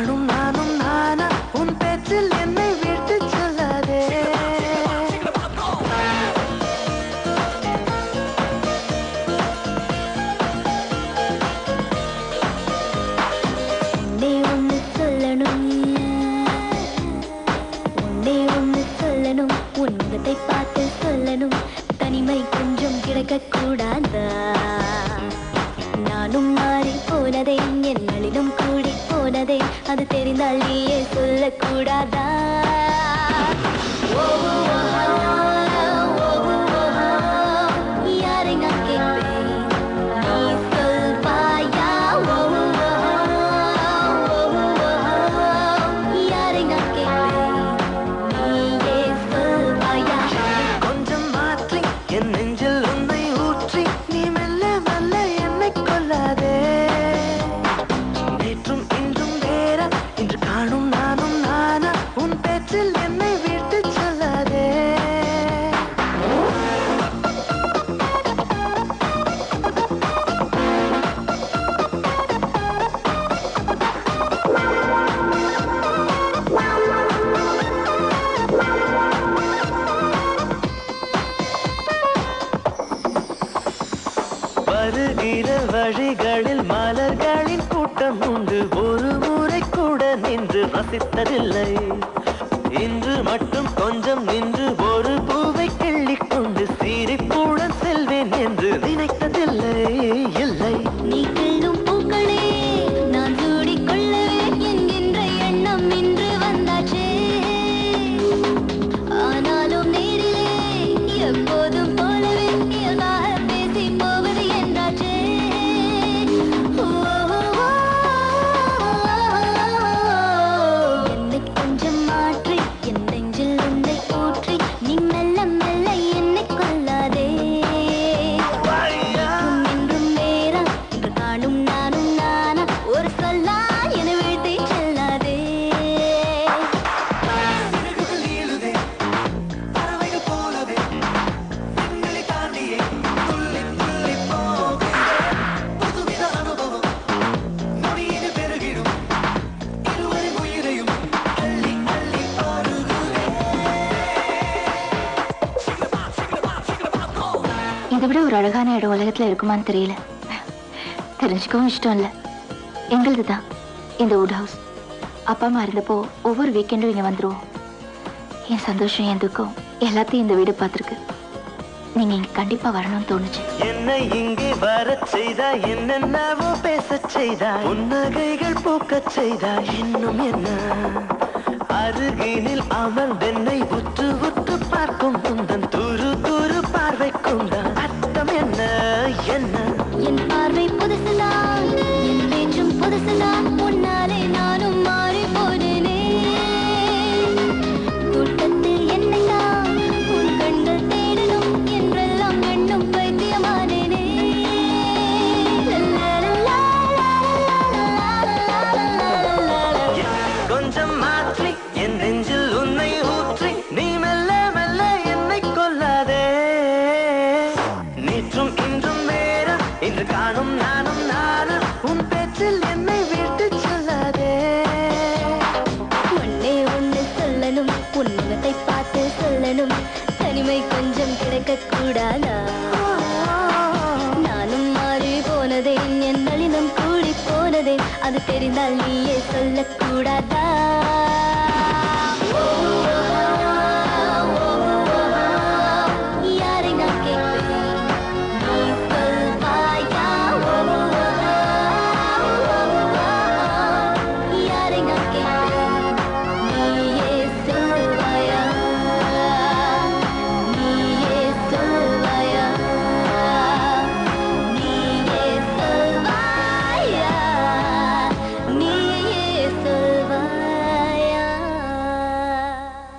காணும் நானும் நானா உன் பேச்சில் என்னை விட்டு சொல்லாதே உன்னை பார்த்து சொல்லணும் தனிமை கொஞ்சம் கிடைக்க கூடாதா நானும் மாறி போனதே என் நளினம் கூடி போனதே அது தெரிந்தால் நீயே சொல்லக்கூடாதா யாரை நான் கேட்பேன் நீ சொல்வாயா யாரை நான் கேட்பேன் நீயே சொல்வாயா கொஞ்சம் மாற்றி என் நெஞ்சில் உன்னை ஊற்றி நீ மெல்ல மெல்ல என்னை கொல்லாதே நேற்றும் இன்றும் வேற இன்று காணும் நானும் நானா உன் பேச்சில் என்னை விட்டு சொல்லாதே வருகிற வழிகளில் மலர்களின் கூட்டம் உண்டு ஒரு முறை கூட நின்று ரசித்ததில்லை இன்று மட்டும் கொஞ்சம் நின்று ஒரு பூவை கிள்ளிக் கொண்டு சிரிப்புடன் செல்வேன் என்று நினைத்ததில்லை இல்லை நீ கிள்ளும் பூக்களே நான் சூடிக்கொள்ளவே என்கின்ற எண்ணம் இன்று வந்தாச்சே ஆனாலும் நேரிலே எப்போதும் போலவே இயல்பாக பேசி போவது என்றாச்சே என்னை கொஞ்சம் மாற்றி என் நெஞ்சில் உன்னை ஊற்றி நீ மெல்ல மெல்ல என்னை கொல்லாதே என்றும் நேரம் இன்று காணும் நானும் நானா ஒரு சொல்லா என வீழ்த்தி செல்லாதே இதை விட ஒரு அழகான இடம் உலகத்துல இருக்குமான்னு தெரியல தெரிஞ்சுக்கவும் இஷ்டம் இல்லை எங்களது தான் இந்த வுட் ஹவுஸ் அப்பா அம்மா இருந்தப்போ ஒவ்வொரு வீக்கெண்டும் இங்கே வந்துடுவோம் என் சந்தோஷம் என் துக்கம் எல்லாத்தையும் இந்த வீடு பார்த்துருக்கு நீங்க இங்க கண்டிப்பா வரணும்னு தோணுச்சு என்னை இங்கே வரச் செய்தா என்னென்னவோ பேசச் செய்தா புன்னகைகள் பூக்கச் செய்தா இன்னும் என்ன அருகினில் அமர்ந்தென்னை உற்று உற்று பார்க்கும் உந்தன் துரு துரு பார்வை கொண்டான் அர்த்தம் என்ன என்ன என் பார்வை புதுசுதான் என் பேச்சும் புதுசுதான் முன்னாலே நானும் மாறி போனேனே கூட்டத்தில் என்னைதான் உன் கண்கள் தேடணும் என்றெல்லாம் எண்ணும் பைத்தியமானேனே கொஞ்சம் மாற்றி என் நெஞ்சில் உன்னை ஊற்றி நீ மெல்ல மெல்ல என்னை கொல்லாதே நேற்றும் இன்றும் வேற இன்று காணும் நானும் நானா உன் பேச்சில் என்னை விட்டு சொல்லாதே ஒன்னே ஒன்று சொல்லணும் உன் முகத்தை பார்த்து சொல்லணும் தனிமை கொஞ்சம் கிடைக்க கூடாதா நானும் மாறி போனதே என் நளினம் கூடி போனதே அது தெரிந்தால் நீயே சொல்லக்கூடாதா